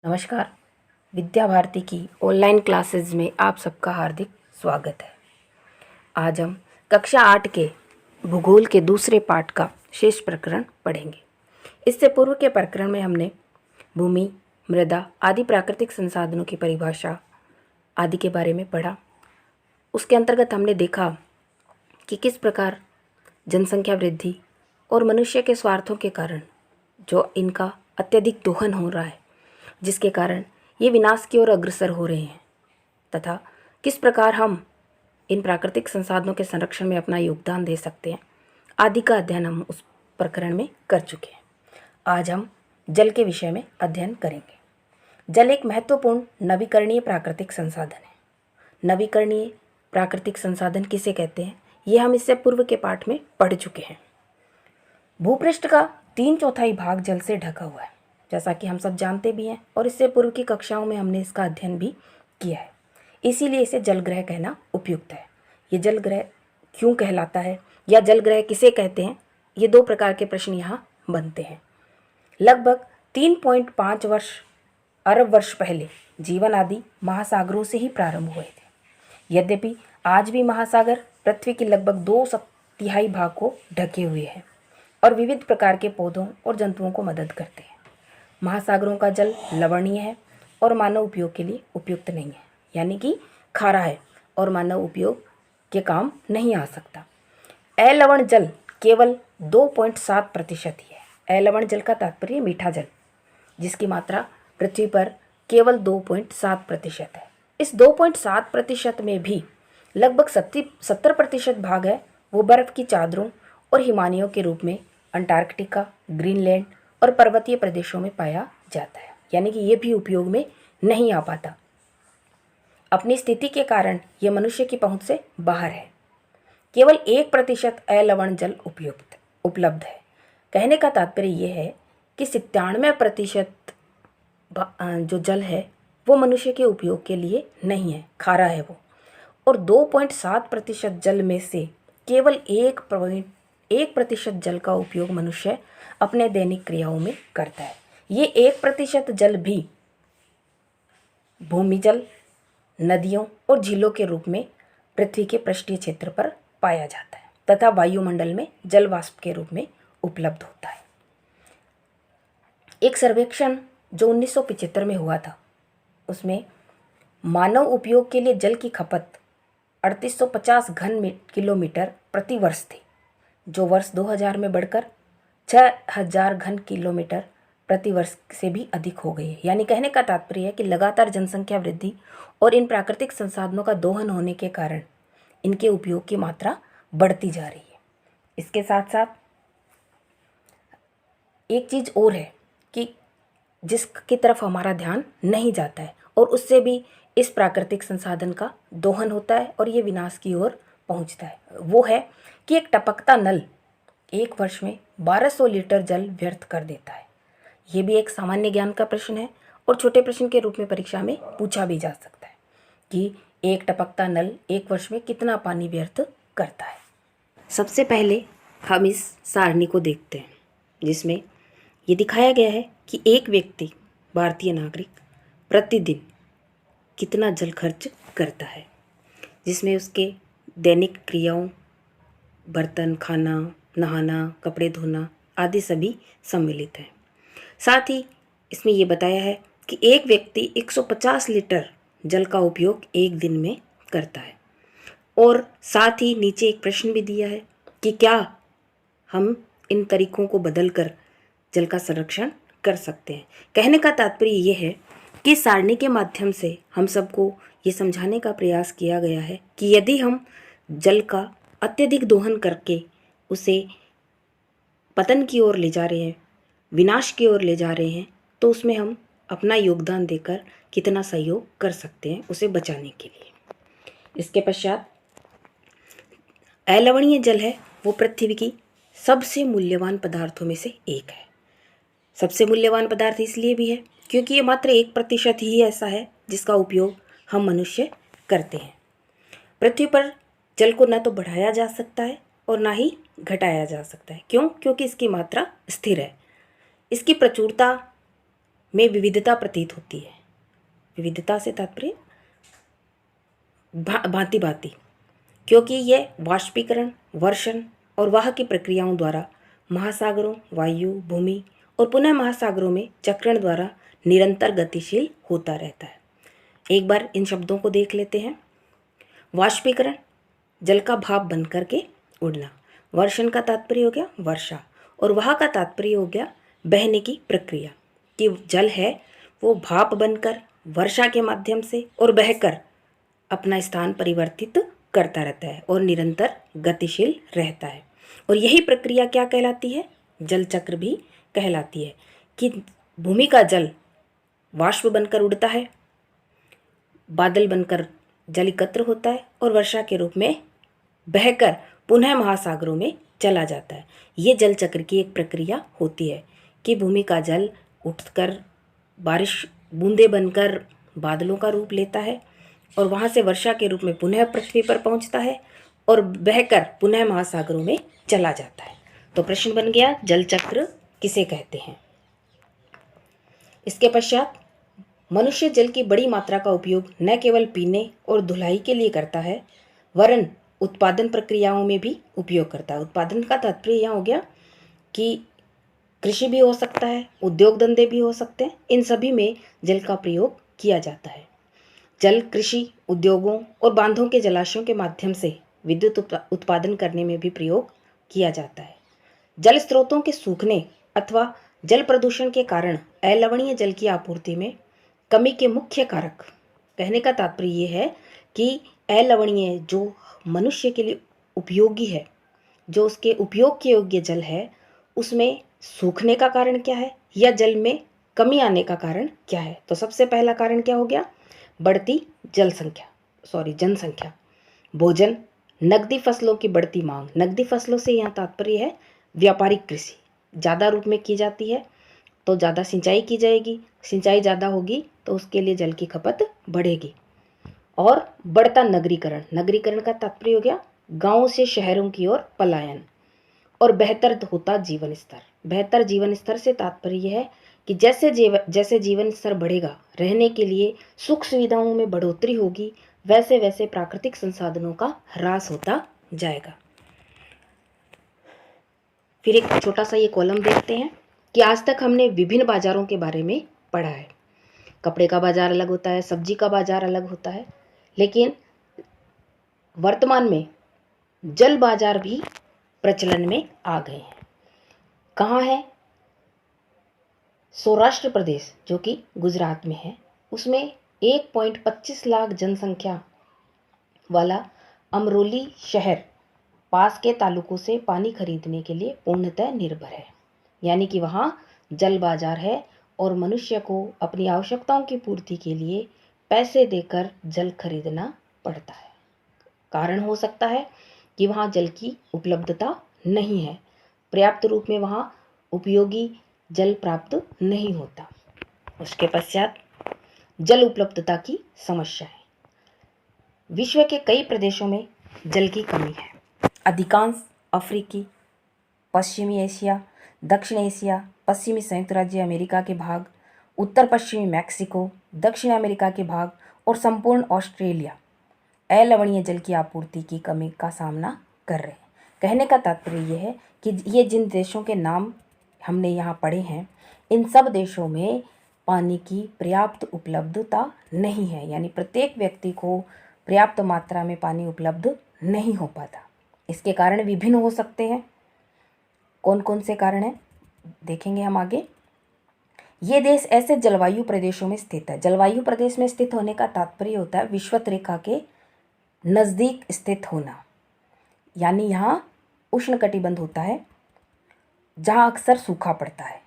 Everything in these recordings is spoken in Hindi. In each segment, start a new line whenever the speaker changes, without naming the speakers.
नमस्कार। विद्या भारती की ऑनलाइन क्लासेस में आप सबका हार्दिक स्वागत है। आज हम कक्षा 8 के भूगोल के दूसरे पाठ का शेष प्रकरण पढ़ेंगे। इससे पूर्व के प्रकरण में हमने भूमि, मृदा आदि प्राकृतिक संसाधनों की परिभाषा आदि के बारे में पढ़ा। उसके अंतर्गत हमने देखा कि किस प्रकार जनसंख्या वृद्धि और मनुष्य के स्वार्थों के कारण जो इनका अत्यधिक दोहन हो रहा है, जिसके कारण ये विनाश की ओर अग्रसर हो रहे हैं, तथा किस प्रकार हम इन प्राकृतिक संसाधनों के संरक्षण में अपना योगदान दे सकते हैं आदि का अध्ययन हम उस प्रकरण में कर चुके हैं। आज हम जल के विषय में अध्ययन करेंगे। जल एक महत्वपूर्ण नवीकरणीय प्राकृतिक संसाधन है। नवीकरणीय प्राकृतिक संसाधन किसे कहते हैं, ये हम इससे पूर्व के पाठ में पढ़ चुके हैं। भूपृष्ठ का 3/4 भाग जल से ढका हुआ है, जैसा कि हम सब जानते भी हैं, और इससे पूर्व की कक्षाओं में हमने इसका अध्ययन भी किया है। इसीलिए इसे जलग्रह कहना उपयुक्त है। ये जलग्रह क्यों कहलाता है या जलग्रह किसे कहते हैं, ये 2 प्रकार के प्रश्न यहाँ बनते हैं। लगभग 3.5 अरब वर्ष पहले जीवन आदि महासागरों से ही प्रारंभ हुए थे। यद्यपि आज भी महासागर पृथ्वी की लगभग 2/3 भाग को ढके हुए हैं और विविध प्रकार के पौधों और जंतुओं को मदद करते हैं। महासागरों का जल लवणीय है और मानव उपयोग के लिए उपयुक्त नहीं है, यानी कि खारा है और मानव उपयोग के काम नहीं आ सकता। अलवण जल केवल 2.7% ही है। अलवण जल का तात्पर्य मीठा जल, जिसकी मात्रा पृथ्वी पर केवल 2.7% है। इस 2.7% में भी लगभग 70% भाग है वो बर्फ की चादरों और हिमानियों के रूप में अंटार्कटिका, ग्रीनलैंड और पर्वतीय प्रदेशों में पाया जाता है, यानी कि ये भी उपयोग में नहीं आ पाता। अपनी स्थिति के कारण ये मनुष्य की पहुंच से बाहर है। केवल 1% अलवण जल उपलब्ध है। कहने का तात्पर्य ये है कि 97% जो जल है वो मनुष्य के उपयोग के लिए नहीं है, खारा है वो। और 2.7% जल में से केवल 1% जल का उपयोग मनुष्य अपने दैनिक क्रियाओं में करता है। ये 1% जल भी भूमि जल, नदियों और झीलों के रूप में पृथ्वी के पृष्ठीय क्षेत्र पर पाया जाता है तथा वायुमंडल में जल वाष्प के रूप में उपलब्ध होता है। एक सर्वेक्षण जो 1975 में हुआ था, उसमें मानव उपयोग के लिए जल की खपत 3850 घन किलोमीटर प्रति वर्ष थी, जो वर्ष 2000 में बढ़कर 6000 घन किलोमीटर प्रति वर्ष से भी अधिक हो गई है। यानी कहने का तात्पर्य है कि लगातार जनसंख्या वृद्धि और इन प्राकृतिक संसाधनों का दोहन होने के कारण इनके उपयोग की मात्रा बढ़ती जा रही है। इसके साथ साथ एक चीज़ और है कि जिसकी तरफ हमारा ध्यान नहीं जाता है और उससे भी इस प्राकृतिक संसाधन का दोहन होता है और ये विनाश की ओर पहुंचता है, वो है कि एक टपकता नल एक वर्ष में 1200 लीटर जल व्यर्थ कर देता है। ये भी एक सामान्य ज्ञान का प्रश्न है और छोटे प्रश्न के रूप में परीक्षा में पूछा भी जा सकता है कि एक टपकता नल एक वर्ष में कितना पानी व्यर्थ करता है। सबसे पहले हम इस सारणी को देखते हैं, जिसमें ये दिखाया गया है कि एक व्यक्ति, भारतीय नागरिक, प्रतिदिन कितना जल खर्च करता है, जिसमें उसके दैनिक क्रियाओं, बर्तन, खाना, नहाना, कपड़े धोना आदि सभी सम्मिलित हैं। साथ ही इसमें ये बताया है कि एक व्यक्ति 150 लीटर जल का उपयोग एक दिन में करता है। और साथ ही नीचे एक प्रश्न भी दिया है कि क्या हम इन तरीकों को बदलकर जल का संरक्षण कर सकते हैं। कहने का तात्पर्य ये है कि सारणी के माध्यम से हम सबको ये समझाने का प्रयास किया गया है कि यदि हम जल का अत्यधिक दोहन करके उसे पतन की ओर ले जा रहे हैं, विनाश की ओर ले जा रहे हैं, तो उसमें हम अपना योगदान देकर कितना सहयोग कर सकते हैं उसे बचाने के लिए। इसके पश्चात अलवणीय जल है वो पृथ्वी की सबसे मूल्यवान पदार्थों में से एक है। सबसे मूल्यवान पदार्थ इसलिए भी है क्योंकि ये मात्र 1% ही ऐसा है जिसका उपयोग हम मनुष्य करते हैं। पृथ्वी पर जल को न तो बढ़ाया जा सकता है और ना ही घटाया जा सकता है। क्यों? क्योंकि इसकी मात्रा स्थिर है। इसकी प्रचुरता में विविधता प्रतीत होती है। विविधता से तात्पर्य भांति भांति, क्योंकि यह वाष्पीकरण, वर्षण और वाह की प्रक्रियाओं द्वारा महासागरों, वायु, भूमि और पुनः महासागरों में चक्रण द्वारा निरंतर गतिशील होता रहता है। एक बार इन शब्दों को देख लेते हैं। वाष्पीकरण, जल का भाप बन करके उड़ना। वर्षण का तात्पर्य हो गया वर्षा, और वाह का तात्पर्य हो गया बहने की प्रक्रिया, कि जल है वो भाप बनकर वर्षा के माध्यम से और बहकर अपना स्थान परिवर्तित करता रहता है और निरंतर गतिशील रहता है। और यही प्रक्रिया क्या कहलाती है? जल चक्र भी कहलाती है, कि भूमि का जल वाष्प बनकर उड़ता है, बादल बनकर जल एकत्र होता है और वर्षा के रूप में बहकर पुनः महासागरों में चला जाता है। ये जल चक्र की एक प्रक्रिया होती है कि भूमि का जल उठकर बारिश बूंदे बनकर बादलों का रूप लेता है और वहाँ से वर्षा के रूप में पुनः पृथ्वी पर पहुँचता है और बहकर पुनः महासागरों में चला जाता है। तो प्रश्न बन गया, जल चक्र किसे कहते हैं? इसके पश्चात, मनुष्य जल की बड़ी मात्रा का उपयोग न केवल पीने और धुलाई के लिए करता है, वरन उत्पादन प्रक्रियाओं में भी उपयोग करता है। उत्पादन का तात्पर्य यहाँ हो गया कि कृषि भी हो सकता है, उद्योग धंधे भी हो सकते हैं, इन सभी में जल का प्रयोग किया जाता है। जल कृषि, उद्योगों और बांधों के जलाशयों के माध्यम से विद्युत उत्पादन करने में भी प्रयोग किया जाता है। जल स्रोतों के सूखने अथवा जल प्रदूषण के कारण अलवणीय जल की आपूर्ति में कमी के मुख्य कारक, कहने का तात्पर्य ये है कि अलवणीय जो मनुष्य के लिए उपयोगी है, जो उसके उपयोग के योग्य जल है, उसमें सूखने का कारण क्या है या जल में कमी आने का कारण क्या है? तो सबसे पहला कारण क्या हो गया? बढ़ती जनसंख्या, भोजन, नकदी फसलों की बढ़ती मांग। नकदी फसलों से यहाँ तात्पर्य है व्यापारिक कृषि, ज़्यादा रूप में की जाती है तो ज़्यादा सिंचाई की जाएगी, सिंचाई ज़्यादा होगी तो उसके लिए जल की खपत बढ़ेगी। और बढ़ता नगरीकरण, नगरीकरण का तात्पर्य हो गया गांवों से शहरों की ओर पलायन। और बेहतर होता जीवन स्तर, बेहतर जीवन स्तर से तात्पर्य है कि जैसे जीवन स्तर बढ़ेगा, रहने के लिए सुख सुविधाओं में बढ़ोतरी होगी, वैसे वैसे प्राकृतिक संसाधनों का ह्रास होता जाएगा। फिर एक छोटा सा ये कॉलम देखते हैं कि आज तक हमने विभिन्न बाजारों के बारे में पढ़ा है। कपड़े का बाजार अलग होता है, सब्जी का बाजार अलग होता है, लेकिन वर्तमान में जल बाजार भी प्रचलन में आ गए हैं। कहाँ है? सौराष्ट्र प्रदेश, जो कि गुजरात में है, उसमें 1.25 लाख जनसंख्या वाला अमरोली शहर पास के तालुकों से पानी खरीदने के लिए पूर्णतः निर्भर है। यानी कि वहाँ जल बाजार है और मनुष्य को अपनी आवश्यकताओं की पूर्ति के लिए पैसे देकर जल खरीदना पड़ता है। कारण हो सकता है कि वहाँ जल की उपलब्धता नहीं है, पर्याप्त रूप में वहाँ उपयोगी जल प्राप्त नहीं होता। उसके पश्चात जल उपलब्धता की समस्या है। विश्व के कई प्रदेशों में जल की कमी है। अधिकांश अफ्रीकी, पश्चिमी एशिया, दक्षिण एशिया, पश्चिमी संयुक्त राज्य अमेरिका के भाग, उत्तर पश्चिमी मैक्सिको, दक्षिण अमेरिका के भाग और संपूर्ण ऑस्ट्रेलिया अलवणीय जल की आपूर्ति की कमी का सामना कर रहे हैं। कहने का तात्पर्य यह है कि ये जिन देशों के नाम हमने यहाँ पढ़े हैं, इन सब देशों में पानी की पर्याप्त उपलब्धता नहीं है, यानी प्रत्येक व्यक्ति को पर्याप्त मात्रा में पानी उपलब्ध नहीं हो पाता। इसके कारण विभिन्न हो सकते हैं। कौन कौन से कारण हैं देखेंगे हम आगे। ये देश ऐसे जलवायु प्रदेशों में स्थित है। जलवायु प्रदेश में स्थित होने का तात्पर्य होता है विषुवत रेखा के नज़दीक स्थित होना, यानी यहाँ उष्णकटिबंध होता है जहाँ अक्सर सूखा पड़ता है।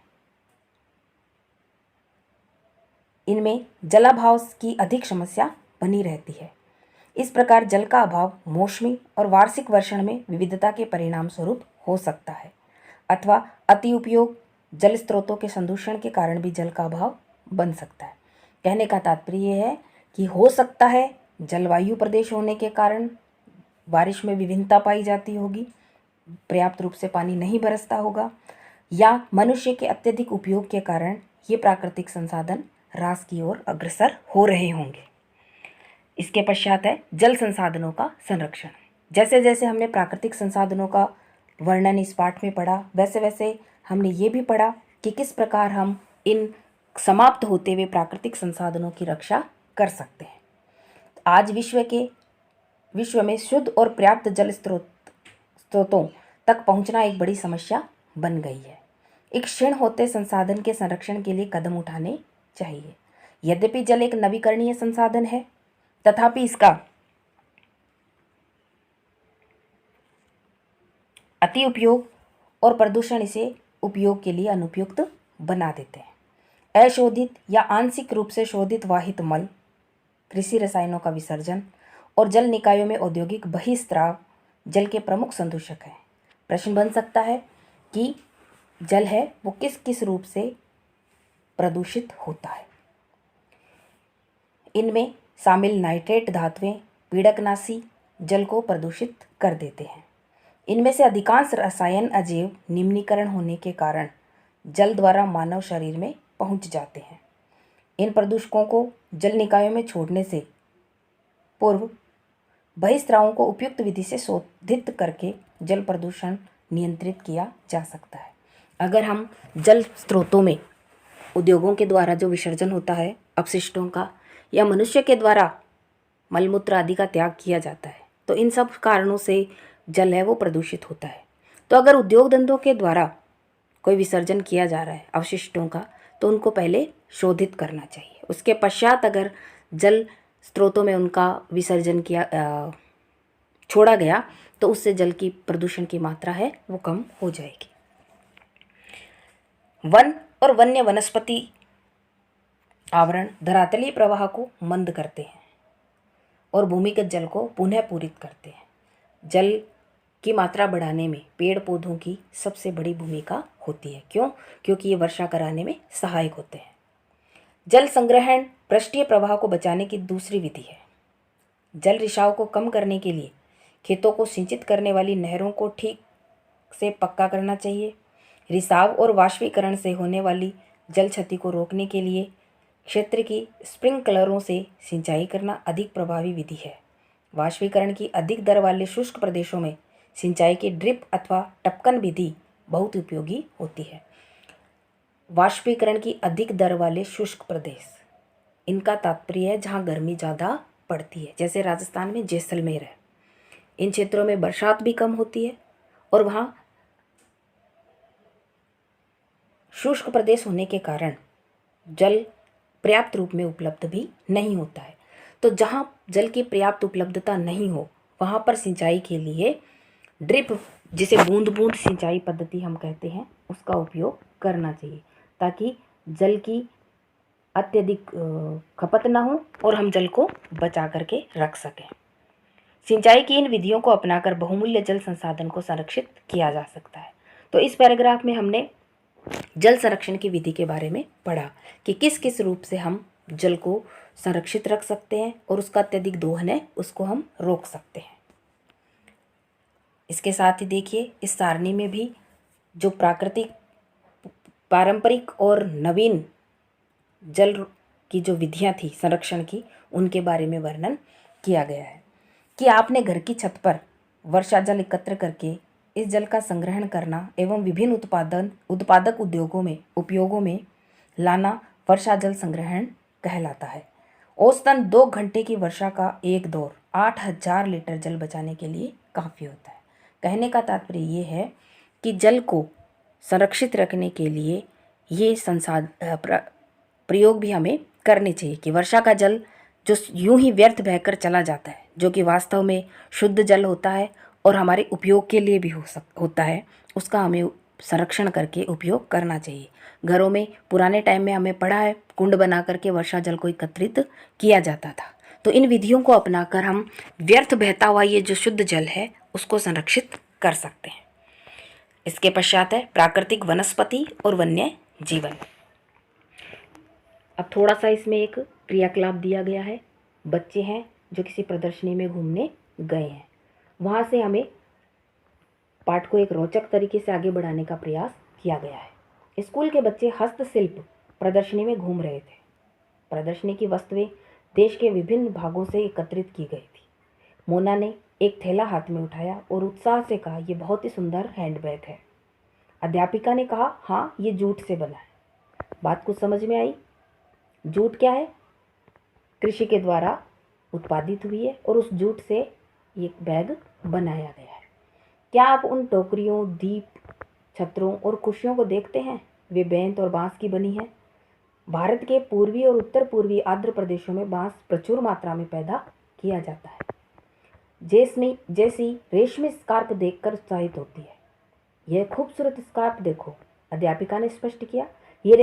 इनमें जलाभाव की अधिक समस्या बनी रहती है। इस प्रकार जल का अभाव मौसमी और वार्षिक वर्षण में विविधता के परिणाम स्वरूप हो सकता है, अथवा अति उपयोग जल स्रोतों के संदूषण के कारण भी जल का अभाव बन सकता है। कहने का तात्पर्य यह है कि हो सकता है जलवायु प्रदेश होने के कारण बारिश में विभिन्नता पाई जाती होगी, पर्याप्त रूप से पानी नहीं बरसता होगा, या मनुष्य के अत्यधिक उपयोग के कारण ये प्राकृतिक संसाधन ह्रास की ओर अग्रसर हो रहे होंगे। इसके पश्चात है जल संसाधनों का संरक्षण। जैसे जैसे हमने प्राकृतिक संसाधनों का वर्णन इस पाठ में पढ़ा, वैसे वैसे हमने ये भी पढ़ा कि किस प्रकार हम इन समाप्त होते हुए प्राकृतिक संसाधनों की रक्षा कर सकते हैं। आज विश्व में शुद्ध और पर्याप्त जल स्रोतों तक पहुंचना एक बड़ी समस्या बन गई है। एक क्षीण होते संसाधन के संरक्षण के लिए कदम उठाने चाहिए। यद्यपि जल एक नवीकरणीय संसाधन है, तथापि इसका अति उपयोग और प्रदूषण इसे उपयोग के लिए अनुपयुक्त बना देते हैं। अशोधित या आंशिक रूप से शोधित वाहित मल, कृषि रसायनों का विसर्जन और जल निकायों में औद्योगिक बहिस्त्राव जल के प्रमुख संदूषक हैं। प्रश्न बन सकता है कि जल है वो किस किस रूप से प्रदूषित होता है। इनमें शामिल नाइट्रेट धातुएं पीड़कनाशी जल को प्रदूषित कर देते हैं। इनमें से अधिकांश रसायन अजैव निम्नीकरण होने के कारण जल द्वारा मानव शरीर में पहुंच जाते हैं। इन प्रदूषकों को जल निकायों में छोड़ने से पूर्व बहिस्रावों को उपयुक्त विधि से शोधित करके जल प्रदूषण नियंत्रित किया जा सकता है। अगर हम जल स्रोतों में उद्योगों के द्वारा जो विसर्जन होता है अपशिष्टों का, या मनुष्य के द्वारा मलमूत्र आदि का त्याग किया जाता है, तो इन सब कारणों से जल है वो प्रदूषित होता है। तो अगर उद्योग धंधों के द्वारा कोई विसर्जन किया जा रहा है अवशिष्टों का, तो उनको पहले शोधित करना चाहिए। उसके पश्चात अगर जल स्रोतों में उनका विसर्जन छोड़ा गया तो उससे जल की प्रदूषण की मात्रा है वो कम हो जाएगी। वन और वन्य वनस्पति आवरण धरातलीय प्रवाह को मंद करते हैं और भूमिगत जल को पुनः पूरित करते हैं। जल की मात्रा बढ़ाने में पेड़ पौधों की सबसे बड़ी भूमिका होती है। क्यों? क्योंकि ये वर्षा कराने में सहायक होते हैं। जल संग्रहण पृष्ठीय प्रवाह को बचाने की दूसरी विधि है। जल रिसाव को कम करने के लिए खेतों को सिंचित करने वाली नहरों को ठीक से पक्का करना चाहिए। रिसाव और वाष्पीकरण से होने वाली जल क्षति को रोकने के लिए क्षेत्र की स्प्रिंकलरों से सिंचाई करना अधिक प्रभावी विधि है। वाष्पीकरण की अधिक दर वाले शुष्क प्रदेशों में सिंचाई की ड्रिप अथवा टपकन विधि बहुत उपयोगी होती है। वाष्पीकरण की अधिक दर वाले शुष्क प्रदेश, इनका तात्पर्य है जहाँ गर्मी ज़्यादा पड़ती है, जैसे राजस्थान में जैसलमेर है। इन क्षेत्रों में बरसात भी कम होती है और वहाँ शुष्क प्रदेश होने के कारण जल पर्याप्त रूप में उपलब्ध भी नहीं होता है। तो जहाँ जल की पर्याप्त उपलब्धता नहीं हो वहाँ पर सिंचाई के लिए ड्रिप, जिसे बूंद बूंद सिंचाई पद्धति हम कहते हैं, उसका उपयोग करना चाहिए ताकि जल की अत्यधिक खपत ना हो और हम जल को बचा करके रख सकें। सिंचाई की इन विधियों को अपनाकर बहुमूल्य जल संसाधन को संरक्षित किया जा सकता है। तो इस पैराग्राफ में हमने जल संरक्षण की विधि के बारे में पढ़ा कि किस किस रूप से हम जल को संरक्षित रख सकते हैं और उसका अत्यधिक दोहन है उसको हम रोक सकते हैं। इसके साथ ही देखिए इस सारणी में भी जो प्राकृतिक, पारंपरिक और नवीन जल की जो विधियां थी संरक्षण की, उनके बारे में वर्णन किया गया है कि आपने घर की छत पर वर्षा जल एकत्र करके इस जल का संग्रहण करना एवं विभिन्न उत्पादक उपयोगों में लाना वर्षा जल संग्रहण कहलाता है। औसतन 2 घंटे की वर्षा का एक दौर 8000 लीटर जल बचाने के लिए काफ़ी होता है। कहने का तात्पर्य ये है कि जल को संरक्षित रखने के लिए ये प्रयोग भी हमें करने चाहिए कि वर्षा का जल जो यूं ही व्यर्थ बहकर चला जाता है, जो कि वास्तव में शुद्ध जल होता है और हमारे उपयोग के लिए भी होता है, उसका हमें संरक्षण करके उपयोग करना चाहिए। घरों में पुराने टाइम में हमें पढ़ा है कुंड बना करके वर्षा जल को एकत्रित किया जाता था। तो इन विधियों को अपनाकर हम व्यर्थ बहता हुआ ये जो शुद्ध जल है उसको संरक्षित कर सकते हैं। इसके पश्चात है प्राकृतिक वनस्पति और वन्य जीवन। अब थोड़ा सा इसमें एक क्रियाकलाप दिया गया है। बच्चे हैं जो किसी प्रदर्शनी में घूमने गए हैं, वहाँ से हमें पाठ को एक रोचक तरीके से आगे बढ़ाने का प्रयास किया गया है। स्कूल के बच्चे हस्तशिल्प प्रदर्शनी में घूम रहे थे। प्रदर्शनी की वस्तुएं देश के विभिन्न भागों से एकत्रित की गई थी। मोना ने एक थैला हाथ में उठाया और उत्साह से कहा, यह बहुत ही सुंदर हैंडबैग है। अध्यापिका ने कहा, हाँ, ये जूट से बना है। बात कुछ समझ में आई? जूट क्या है? कृषि के द्वारा उत्पादित हुई है और उस जूट से एक बैग बनाया गया है। क्या आप उन टोकरियों, दीप, छत्रों और कुर्सियों को देखते हैं? वे बेंत और बांस की बनी है। भारत के पूर्वी और उत्तर पूर्वी आंध्र प्रदेशों में बांस प्रचुर मात्रा में पैदा किया जाता है। जैसी रेशमी स्कार्फ देखकर उत्साहित होती है। यह खूबसूरत स्कार्फ देखो, अध्यापिका ने स्पष्ट किया। यह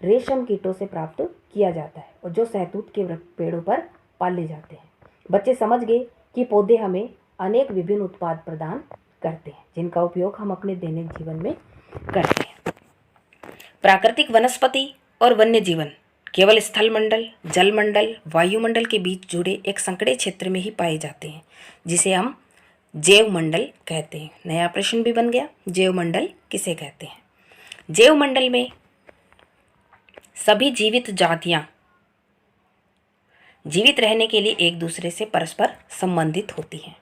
रेशम कीटों से प्राप्त किया जाता है और जो सहतूत के पेड़ों पर पाले जाते हैं। बच्चे समझ गए कि पौधे हमें अनेक विभिन्न उत्पाद प्रदान करते हैं, जिनका उपयोग हम अपने दैनिक जीवन में करते हैं। प्राकृतिक वनस्पति और वन्य जीवन केवल स्थलमंडल, जलमंडल, वायुमंडल के बीच जुड़े एक संकरे क्षेत्र में ही पाए जाते हैं, जिसे हम जैवमंडल कहते हैं। नया प्रश्न भी बन गया, जैवमंडल किसे कहते हैं? जैवमंडल में सभी जीवित जातियां जीवित रहने के लिए एक दूसरे से परस्पर संबंधित होती हैं।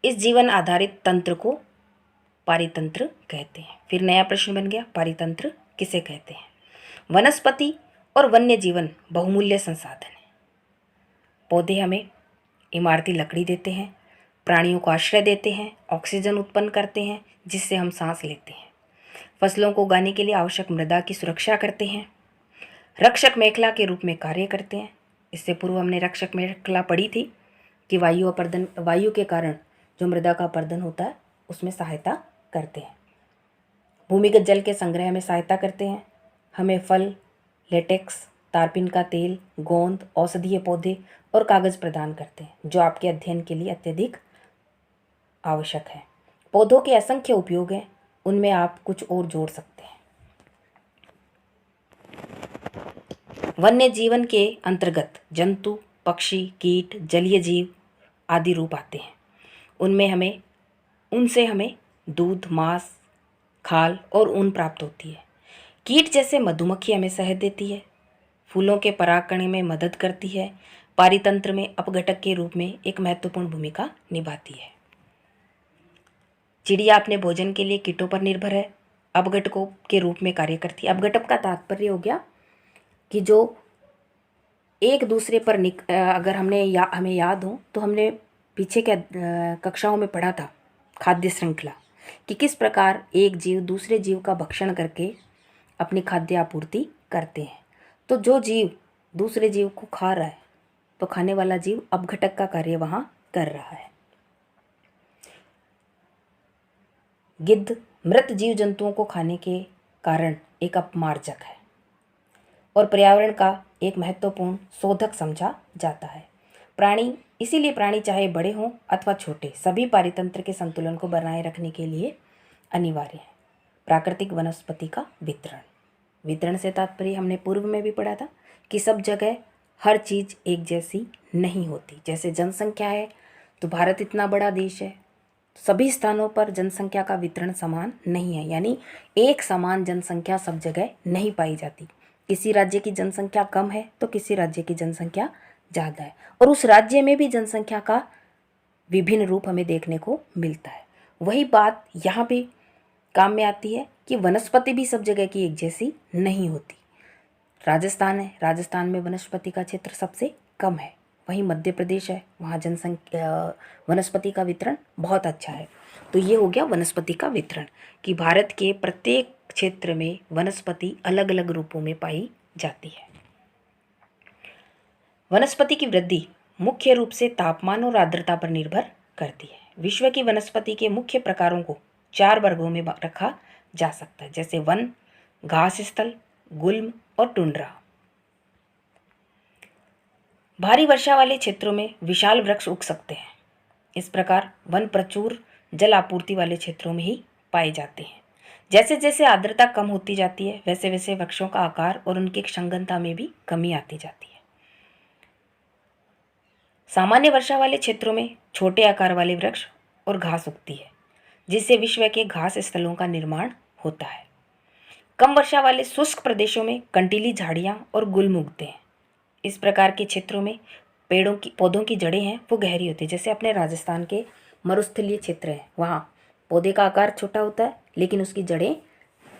इस जीवन आधारित तंत्र को पारितंत्र कहते हैं। फिर नया प्रश्न बन गया, पारितंत्र किसे कहते हैं? वनस्पति और वन्य जीवन बहुमूल्य संसाधन है। पौधे हमें इमारती लकड़ी देते हैं, प्राणियों को आश्रय देते हैं, ऑक्सीजन उत्पन्न करते हैं जिससे हम सांस लेते हैं, फसलों को उगाने के लिए आवश्यक मृदा की सुरक्षा करते हैं, रक्षक मेखला के रूप में कार्य करते हैं। इससे पूर्व हमने रक्षक मेखला पढ़ी थी कि वायु के कारण जो मृदा का अपरदन होता है उसमें सहायता करते हैं। भूमिगत जल के संग्रह में सहायता करते हैं। हमें फल, लेटेक्स, तारपीन का तेल, गोंद, औषधीय पौधे और कागज प्रदान करते हैं, जो आपके अध्ययन के लिए अत्यधिक आवश्यक है। पौधों के असंख्य उपयोग हैं, उनमें आप कुछ और जोड़ सकते हैं। वन्य जीवन के अंतर्गत जंतु, पक्षी, कीट, जलीय जीव आदि रूप आते हैं। उनसे हमें दूध, मांस, खाल और ऊन प्राप्त होती है। कीट जैसे मधुमक्खी हमें शहद देती है, फूलों के परागकण में मदद करती है, पारितंत्र में अपघटक के रूप में एक महत्वपूर्ण भूमिका निभाती है। चिड़िया अपने भोजन के लिए कीटों पर निर्भर है, अपघटकों के रूप में कार्य करती है। अपघटक का तात्पर्य हो गया कि जो एक दूसरे पर अगर हमें याद हो तो हमने पीछे के कक्षाओं में पढ़ा था खाद्य श्रृंखला, कि किस प्रकार एक जीव दूसरे जीव का भक्षण करके अपनी खाद्य आपूर्ति करते हैं। तो जो जीव दूसरे जीव को खा रहा है तो खाने वाला जीव अपघटक का कार्य वहाँ कर रहा है। गिद्ध मृत जीव जंतुओं को खाने के कारण एक अपमार्जक है और पर्यावरण का एक महत्वपूर्ण शोधक समझा जाता है। इसीलिए प्राणी चाहे बड़े हों अथवा छोटे, सभी पारितंत्र के संतुलन को बनाए रखने के लिए अनिवार्य है। प्राकृतिक वनस्पति का वितरण से तात्पर्य हमने पूर्व में भी पढ़ा था कि सब जगह हर चीज़ एक जैसी नहीं होती। जैसे जनसंख्या है तो भारत इतना बड़ा देश है, सभी स्थानों पर जनसंख्या का वितरण समान नहीं है, यानी एक समान जनसंख्या सब जगह नहीं पाई जाती। किसी राज्य की जनसंख्या कम है तो किसी राज्य की जनसंख्या ज़्यादा है, और उस राज्य में भी जनसंख्या का विभिन्न रूप हमें देखने को मिलता है। वही बात यहाँ पे काम में आती है कि वनस्पति भी सब जगह की एक जैसी नहीं होती। राजस्थान है, राजस्थान में वनस्पति का क्षेत्र सबसे कम है। वहीं मध्य प्रदेश है, वहाँ वनस्पति का वितरण बहुत अच्छा है। तो ये हो गया वनस्पति का वितरण, कि भारत के प्रत्येक क्षेत्र में वनस्पति अलग अलग रूपों में पाई जाती है। वनस्पति की वृद्धि मुख्य रूप से तापमान और आर्द्रता पर निर्भर करती है। विश्व की वनस्पति के मुख्य प्रकारों को 4 वर्गों में रखा जा सकता है, जैसे वन, घास स्थल, गुल्म और टुंड्रा। भारी वर्षा वाले क्षेत्रों में विशाल वृक्ष उग सकते हैं। इस प्रकार वन प्रचुर जल आपूर्ति वाले क्षेत्रों में ही पाए जाते हैं। जैसे जैसे आर्द्रता कम होती जाती है वैसे वैसे वृक्षों का आकार और उनकी संघनता में भी कमी आती जाती है। सामान्य वर्षा वाले क्षेत्रों में छोटे आकार वाले वृक्ष और घास उगती है, जिससे विश्व के घास स्थलों का निर्माण होता है। कम वर्षा वाले शुष्क प्रदेशों में कंटीली झाड़ियाँ और गुल्म उगते हैं। इस प्रकार के क्षेत्रों में पौधों की जड़ें हैं वो गहरी होती है। जैसे अपने राजस्थान के मरुस्थलीय क्षेत्र है, वहाँ पौधे का आकार छोटा होता है लेकिन उसकी जड़ें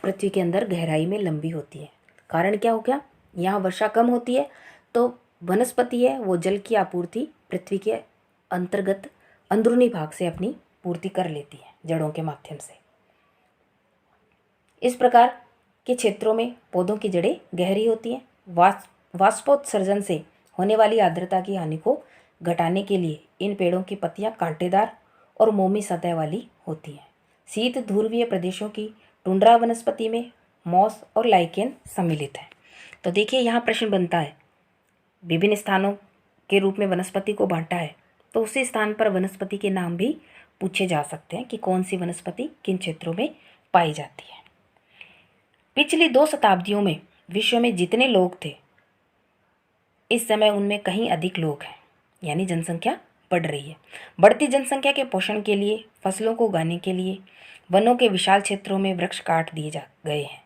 पृथ्वी के अंदर गहराई में लंबी होती है। कारण क्या हो गया, यहाँ वर्षा कम होती है तो वनस्पति है वो जल की आपूर्ति पृथ्वी के अंतर्गत अंदरूनी भाग से अपनी पूर्ति कर लेती है जड़ों के माध्यम से। इस प्रकार के क्षेत्रों में पौधों की जड़ें गहरी होती हैं। वाष्पोत्सर्जन से होने वाली आर्द्रता की हानि को घटाने के लिए इन पेड़ों की पत्तियां कांटेदार और मोमी सतह वाली होती हैं। शीत ध्रुवीय प्रदेशों की टुंड्रा वनस्पति में मॉस और लाइकेन सम्मिलित है। तो देखिए यहाँ प्रश्न बनता है, विभिन्न स्थानों के रूप में वनस्पति को बांटा है तो उसी स्थान पर वनस्पति के नाम भी पूछे जा सकते हैं कि कौन सी वनस्पति किन क्षेत्रों में पाई जाती है। पिछली 2 शताब्दियों में विश्व में जितने लोग थे इस समय उनमें कहीं अधिक लोग हैं, यानी जनसंख्या बढ़ रही है। बढ़ती जनसंख्या के पोषण के लिए, फसलों को उगाने के लिए वनों के विशाल क्षेत्रों में वृक्ष काट दिए जा गए हैं।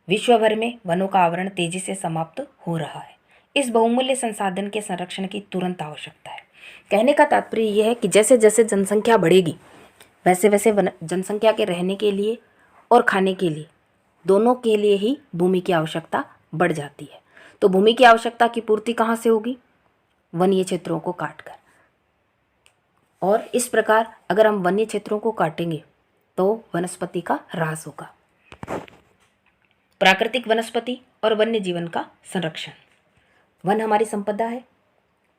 विश्व भर में वनों का आवरण तेजी से समाप्त हो रहा है। इस बहुमूल्य संसाधन के संरक्षण की तुरंत आवश्यकता है। कहने का तात्पर्य यह है कि जैसे जैसे जनसंख्या बढ़ेगी वैसे वैसे जनसंख्या के रहने के लिए और खाने के लिए दोनों के लिए ही भूमि की आवश्यकता बढ़ जाती है। तो भूमि की आवश्यकता की पूर्ति कहाँ से होगी, वन्य क्षेत्रों को काटकर। और इस प्रकार अगर हम वन्य क्षेत्रों को काटेंगे तो वनस्पति का ह्रास होगा। प्राकृतिक वनस्पति और वन्य जीवन का संरक्षण। वन हमारी संपदा है।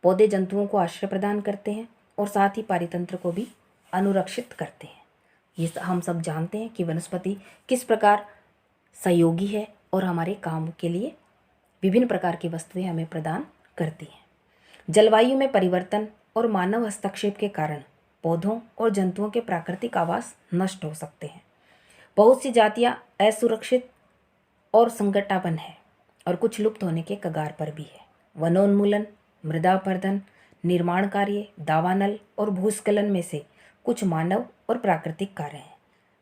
पौधे जंतुओं को आश्रय प्रदान करते हैं और साथ ही पारितंत्र को भी अनुरक्षित करते हैं। ये हम सब जानते हैं कि वनस्पति किस प्रकार सहयोगी है और हमारे काम के लिए विभिन्न प्रकार की वस्तुएं हमें प्रदान करती हैं। जलवायु में परिवर्तन और मानव हस्तक्षेप के कारण पौधों और जंतुओं के प्राकृतिक आवास नष्ट हो सकते हैं। बहुत सी जातियां असुरक्षित और संकटापन्न है और कुछ लुप्त होने के कगार पर भी है। वनोन्मूलन, मृदा अपरदन, निर्माण कार्य, दावानल और भूस्खलन में से कुछ मानव और प्राकृतिक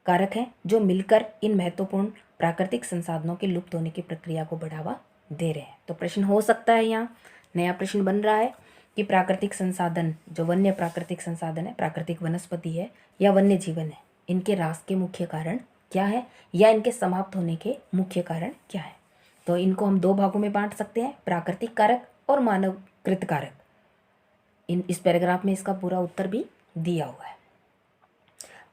कारक हैं जो मिलकर इन महत्वपूर्ण प्राकृतिक संसाधनों के लुप्त होने की प्रक्रिया को बढ़ावा दे रहे हैं। तो प्रश्न हो सकता है, यहाँ नया प्रश्न बन रहा है कि प्राकृतिक संसाधन जो वन्य प्राकृतिक संसाधन है, प्राकृतिक वनस्पति है या वन्य जीवन है, इनके ह्रास के मुख्य कारण क्या है या इनके समाप्त होने के मुख्य कारण क्या है। तो इनको हम 2 भागों में बांट सकते हैं, प्राकृतिक कारक और मानवकृत कारक। इस पैराग्राफ में इसका पूरा उत्तर भी दिया हुआ है।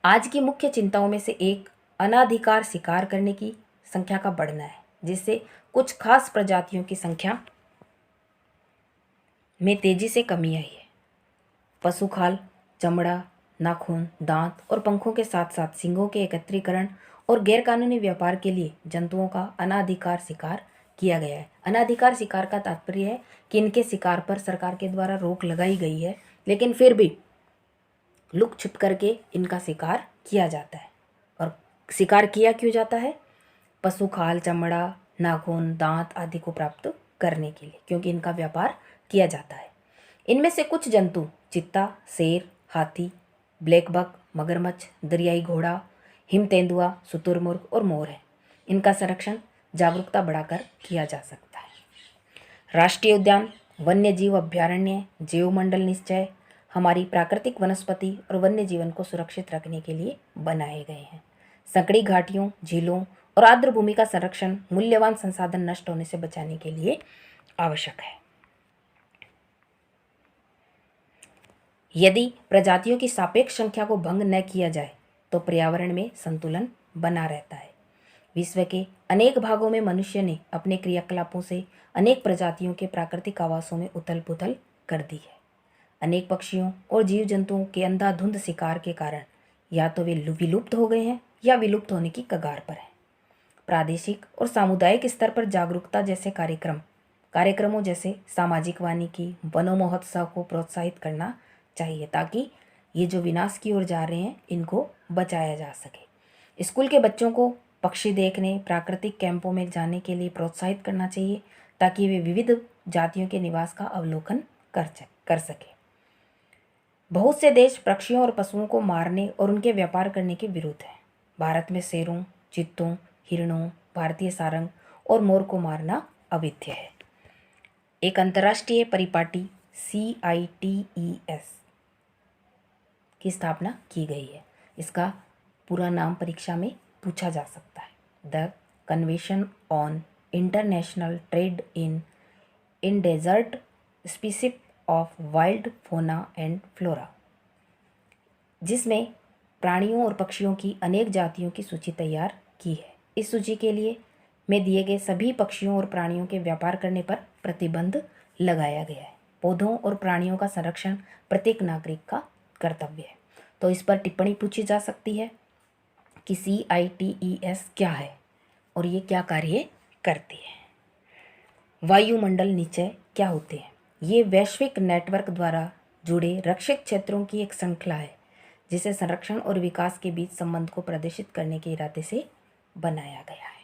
आज की मुख्य चिंताओं में से एक अनाधिकार शिकार करने की संख्या का बढ़ना है, जिससे कुछ खास प्रजातियों की संख्या में तेजी से कमी आई है। पशु खाल, चमड़ा, नाखून, दांत और पंखों के साथ साथ सींगों के एकत्रीकरण और गैरकानूनी व्यापार के लिए जंतुओं का अनाधिकार शिकार किया गया है। अनाधिकार शिकार का तात्पर्य है कि इनके शिकार पर सरकार के द्वारा रोक लगाई गई है, लेकिन फिर भी लुक छिप करके इनका शिकार किया जाता है। और शिकार किया क्यों जाता है? पशु खाल, चमड़ा, नाखून, दांत आदि को प्राप्त करने के लिए, क्योंकि इनका व्यापार किया जाता है। इनमें से कुछ जंतु चित्ता, शेर, हाथी, ब्लैक-बक, मगरमच्छ, दरियाई घोड़ा, हिम तेंदुआ, शुतुरमुर्ग और मोर है। इनका संरक्षण जागरूकता बढ़ाकर किया जा सकता है। राष्ट्रीय उद्यान, वन्य जीव अभ्यारण्य, जीवमंडल निश्चय हमारी प्राकृतिक वनस्पति और वन्य जीवन को सुरक्षित रखने के लिए बनाए गए हैं। संकड़ी घाटियों, झीलों और आर्द्र भूमि का संरक्षण मूल्यवान संसाधन नष्ट होने से बचाने के लिए आवश्यक है। यदि प्रजातियों की सापेक्ष संख्या को भंग न किया जाए तो पर्यावरण में संतुलन बना रहता है। विश्व के अनेक भागों में मनुष्य ने अपने क्रियाकलापों से अनेक प्रजातियों के प्राकृतिक आवासों में उथल पुथल कर दी है। अनेक पक्षियों और जीव जंतुओं के अंधाधुंध शिकार के कारण या तो वे विलुप्त हो गए हैं या विलुप्त होने की कगार पर हैं। प्रादेशिक और सामुदायिक स्तर पर जागरूकता जैसे कार्यक्रमों जैसे सामाजिक वानिकी, वनो महोत्सव को प्रोत्साहित करना चाहिए ताकि ये जो विनाश की ओर जा रहे हैं इनको बचाया जा सके। स्कूल के बच्चों को पक्षी देखने, प्राकृतिक कैंपों में जाने के लिए प्रोत्साहित करना चाहिए ताकि वे विविध जातियों के निवास का अवलोकन कर सके। बहुत से देश पक्षियों और पशुओं को मारने और उनके व्यापार करने के विरुद्ध हैं। भारत में शेरों, चीतों, हिरणों, भारतीय सारंग और मोर को मारना अवैध है। एक अंतर्राष्ट्रीय परिपाटी CITES की स्थापना की गई है। इसका पूरा नाम परीक्षा में पूछा जा सकता है। The convention on international trade in desert species of wild fauna and flora, जिसमें प्राणियों और पक्षियों की अनेक जातियों की सूची तैयार की है। इस सूची के लिए में दिए गए सभी पक्षियों और प्राणियों के व्यापार करने पर प्रतिबंध लगाया गया है। पौधों और प्राणियों का संरक्षण प्रत्येक नागरिक का कर्तव्य है। तो इस पर टिप्पणी पूछी जा सकती है कि CITES क्या है और ये क्या कार्य करती है। वायुमंडल निचय क्या होते हैं? ये वैश्विक नेटवर्क द्वारा जुड़े रक्षित क्षेत्रों की एक श्रृंखला है जिसे संरक्षण और विकास के बीच संबंध को प्रदर्शित करने के इरादे से बनाया गया है।